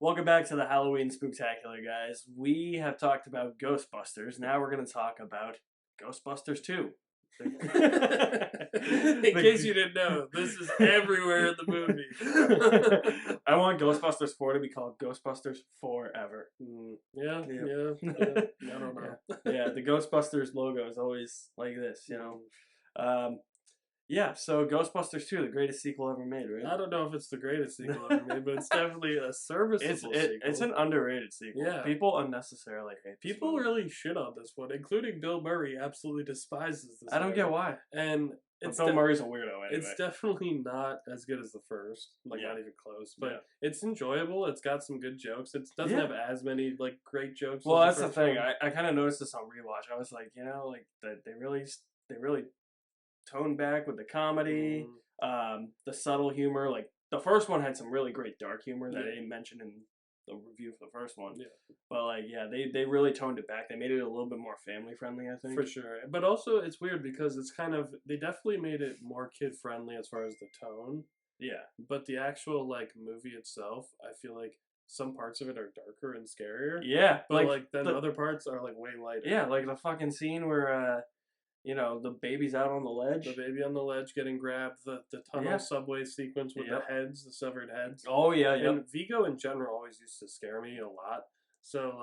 Welcome back to the Halloween Spooktackular, guys. We have talked about Ghostbusters. Now we're going to talk about Ghostbusters 2. In case you didn't know, this is everywhere in the movie. I want Ghostbusters 4 to be called Ghostbusters Forever. Yeah. I don't know. Yeah, the Ghostbusters logo is always like this, you know. Yeah, so Ghostbusters 2, the greatest sequel ever made, right? I don't know if it's the greatest sequel ever made, but it's definitely a serviceable sequel. It's an underrated sequel. Yeah. People unnecessarily hate this People movie. really shit on this one, including Bill Murray absolutely despises this I don't get why. And it's Bill Murray's a weirdo anyway. It's definitely not as good as the first. Not even close. But it's enjoyable. It's got some good jokes. It doesn't have as many great jokes. Well, that's the thing. I kind of noticed this on rewatch. I was like, that they really toned back with the comedy, the subtle humor. Like the first one had some really great dark humor that I didn't mention in the review for the first one. Yeah. But they really toned it back. They made it a little bit more family friendly, I think. For sure. But also it's weird because it's they definitely made it more kid friendly as far as the tone. Yeah. But the actual movie itself, I feel like some parts of it are darker and scarier. Yeah. But then other parts are way lighter. Yeah, like the fucking scene where the baby's out on the ledge. The baby on the ledge getting grabbed. The tunnel subway sequence with the severed heads. Oh, yeah, And Vigo in general always used to scare me a lot. So,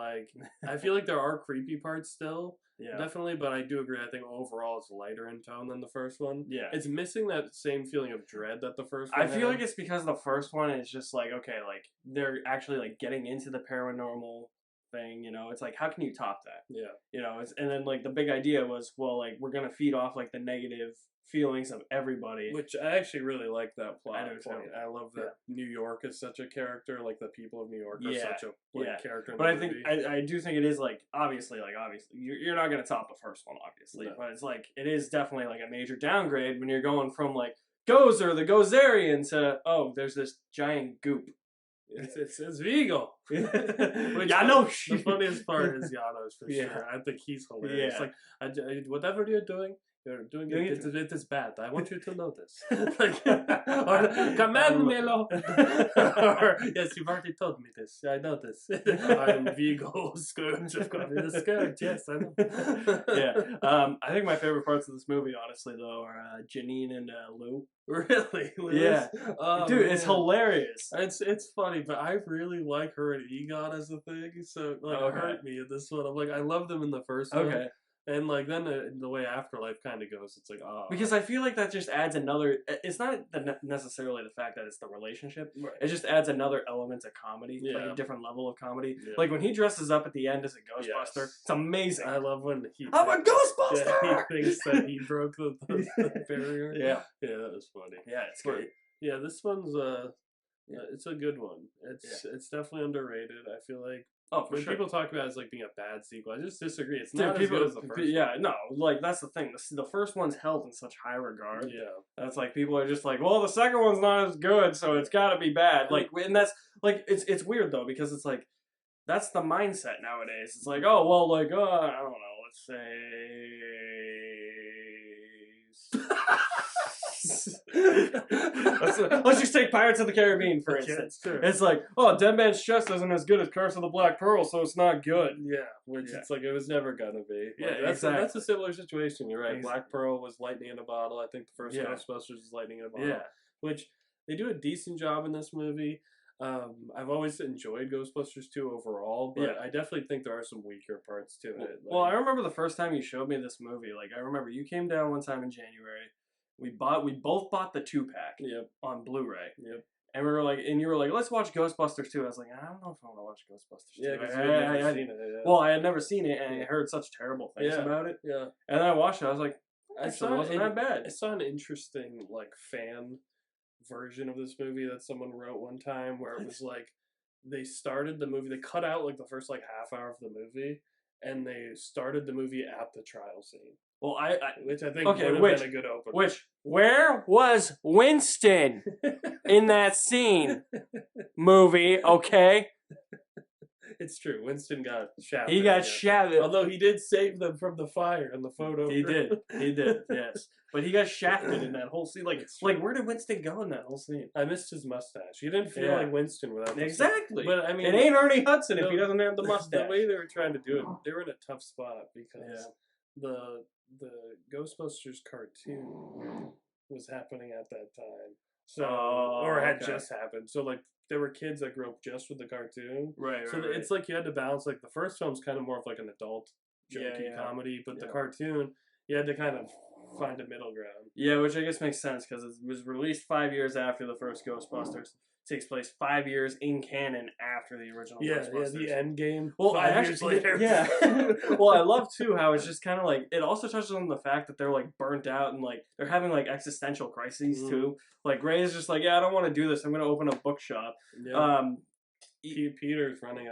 I feel like there are creepy parts still. Yeah. Definitely, but I do agree. I think overall it's lighter in tone than the first one. Yeah. It's missing that same feeling of dread that the first one I feel like it's because the first one is just they're actually getting into the paranormal thing, it's how can you top that? Yeah. And then the big idea was, we're gonna feed off the negative feelings of everybody, which I actually really like that plot. I love that New York is such a character, the people of New York are such a character in but the movie. I do think it is obviously you're not gonna top the first one, obviously, but it's it is definitely a major downgrade when you're going from Gozer the Gozerian to there's this giant goop. It's Vigo. Which Janosch. The funniest part is Janosch for sure. I think he's hilarious. Whatever you're doing it is bad. I want you to know this. Or command me, or yes, you've already told me this. I know this. I'm Vigo Scourge. Of course, the Scourge. Yes, I know. I think my favorite parts of this movie, honestly, though, are Janine and Lou. Really? Yeah. Dude, it's hilarious. It's funny, but I really like her and Egon as a thing. So it hurt me in this one. I'm I love them in the first one. Okay. And then the way Afterlife kind of goes, it's because I feel that just adds another. It's not necessarily the fact that it's the relationship. Right. It just adds another element of comedy, a different level of comedy. Yeah. When he dresses up at the end as a Ghostbuster, it's amazing. I love when I'm a Ghostbuster. Yeah, he thinks that he broke the barrier. Yeah, that was funny. Yeah, it's great. Yeah, this one's it's a good one. It's definitely underrated. I feel like. Oh, for when sure. People talk about it as being a bad sequel, I just disagree. It's not as good as the first one. Yeah, no, that's the thing. The first one's held in such high regard. Yeah. That's people are just well, the second one's not as good, so it's got to be bad. And that's, it's weird, though, because it's that's the mindset nowadays. It's I don't know, let's say... let's just take Pirates of the Caribbean, for instance. Sure. It's Dead Man's Chest isn't as good as Curse of the Black Pearl, so it's not good. Yeah, which it's it was never gonna be. Yeah, that's a similar situation. You're right. Exactly. Black Pearl was lightning in a bottle. I think the first Ghostbusters was lightning in a bottle. Yeah. Which they do a decent job in this movie. I've always enjoyed Ghostbusters 2 overall, but I definitely think there are some weaker parts to it. Well, I remember the first time you showed me this movie. I remember you came down one time in January. We both bought the 2-pack on Blu-ray. Yep. And we were and you were let's watch Ghostbusters 2. I was I don't know if I want to watch Ghostbusters 2. Yeah, because I had seen it. Yeah. Well, I had never seen it, and I heard such terrible things about it. Yeah. And then I watched it. I was actually, it wasn't that bad. I saw an interesting, fan version of this movie that someone wrote one time where it was they started the movie, they cut out the first half hour of the movie, and they started the movie at the trial scene. Well, which I think would have been a good opener. Where was Winston in that scene? Movie, okay? It's true. Winston got shafted. He got shafted. Although he did save them from the fire in the photo. He did. Yes. But he got shafted in that whole scene. Like where did Winston go in that whole scene? I missed his mustache. He didn't feel like Winston without exactly. But I mean, it ain't Ernie Hudson if he doesn't have the mustache. The way they were trying to do it, they were in a tough spot because the Ghostbusters cartoon was happening at that time. So or had just happened. So like there were kids that grew up just with the cartoon. Right. So it's like you had to balance. Like the first film's kind of more of like an adult jokey comedy, but the cartoon you had to kind of find a middle ground. Yeah, which I guess makes sense because it was released 5 years after the first Ghostbusters. Takes place 5 years in canon after the original Ghostbusters. Yeah, the end game. Well, 5 years later. Yeah. Well, I love too how it's just kind of like it also touches on the fact that they're like burnt out and like they're having like existential crises too. Like Ray is just like, I don't want to do this. I'm gonna open a bookshop. Yeah. Peter's running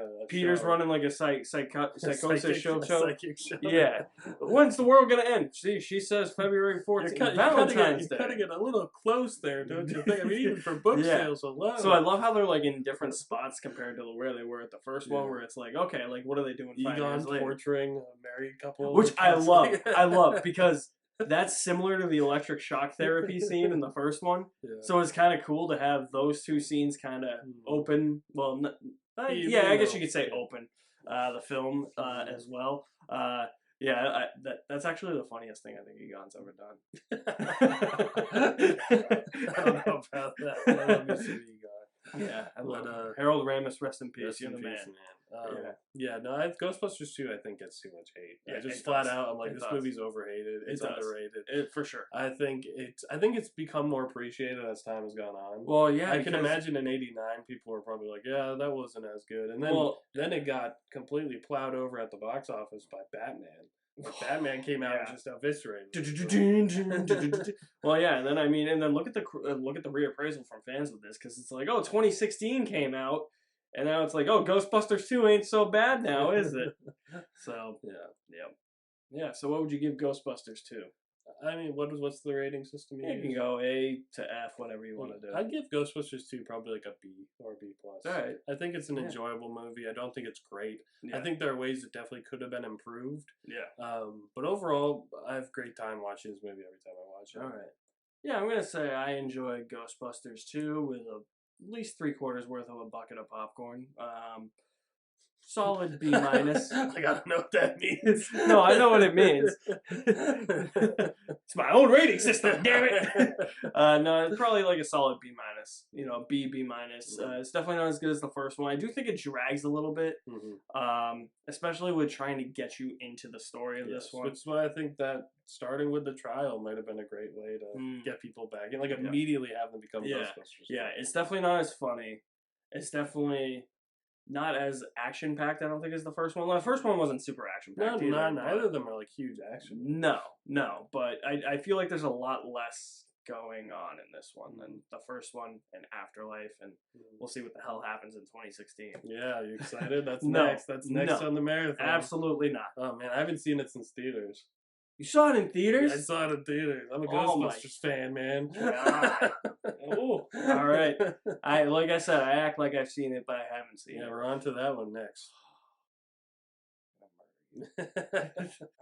running like a psychosis show. Psychic show. Yeah. When's the world gonna end? She says February 14th. Valentine's Day. You're cutting it a little close there, don't you think? I mean, even for book sales alone. So I love how they're like in different spots compared to where they were at the first one, where it's like, okay, like what are they doing 5 years later? Torturing a married couple. Which I love. I love because that's similar to the electric shock therapy scene in the first one. Yeah. So it's kind of cool to have those two scenes kind of open. Well, I guess you could say open the film as well. That's actually the funniest thing I think Egon's ever done. I don't know about that. I love me some Egon. Yeah, I love Harold Ramis, rest in peace. You're the man. Ghostbusters 2 I think gets too much hate. Yeah, just flat out, I'm like, this movie's overhated. It's underrated. For sure. I think it's become more appreciated as time has gone on. Well, yeah, I can imagine in '89 people were probably like, yeah, that wasn't as good, and then it got completely plowed over at the box office by Batman. Batman came out and just eviscerated. Well, yeah, and then look at the reappraisal from fans with this because it's like, 2016 came out. And now it's like, Ghostbusters 2 ain't so bad now, is it? So, yeah. So what would you give Ghostbusters 2? I mean, what's the rating system you can go A to F, whatever you want to do. I'd give Ghostbusters 2 probably like a B or a B+. All right. I think it's an enjoyable movie. I don't think it's great. Yeah. I think there are ways that definitely could have been improved. Yeah. But overall, I have a great time watching this movie every time I watch it. All right. Yeah, I'm going to say I enjoy Ghostbusters 2 with at least 3/4 worth of a bucket of popcorn. Solid B-. I gotta know what that means. No, I know what it means. It's my own rating system, damn it. No, it's probably like a solid B-. B. It's definitely not as good as the first one. I do think it drags a little bit, especially with trying to get you into the story of this one. Which is why I think that starting with the trial might have been a great way to get people back and immediately have them become Ghostbusters. Yeah, it's definitely not as funny. It's definitely not as action-packed, I don't think, as the first one. Well, the first one wasn't super action-packed either. Neither of them are like huge action. No, but I feel like there's a lot less going on in this one than the first one and Afterlife, and we'll see what the hell happens in 2016. Yeah, you excited? That's next. That's next on the marathon. Absolutely not. Oh man, I haven't seen it since theaters. You saw it in theaters? Yeah, I saw it in theaters. I'm a Ghostbusters fan, man. Oh, all right. Like I said, I act like I've seen it, but I haven't seen it. Yeah, we're on to that one next.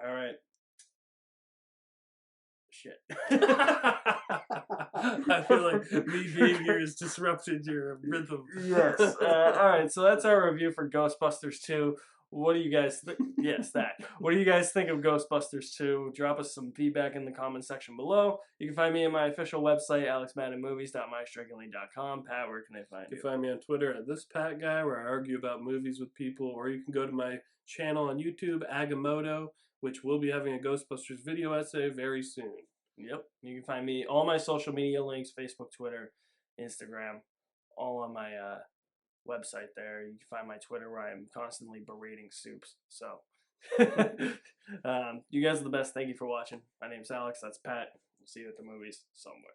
All right. Shit. I feel like me being here has disrupted your rhythm. Yes. All right, so that's our review for Ghostbusters 2. What do you guys think? Yes, that. What do you guys think of Ghostbusters 2? Drop us some feedback in the comment section below. You can find me at my official website, alexmaddenmovies.mystrikingly.com. Pat, where can they find you? You can find me on Twitter at @thisPatGuy, where I argue about movies with people, or you can go to my channel on YouTube, Agamotto, which will be having a Ghostbusters video essay very soon. Yep. You can find me, all my social media links, Facebook, Twitter, Instagram, all on my website there. You can find my Twitter where I'm constantly berating soups. So, you guys are the best. Thank you for watching. My name's Alex. That's Pat. We'll see you at the movies somewhere.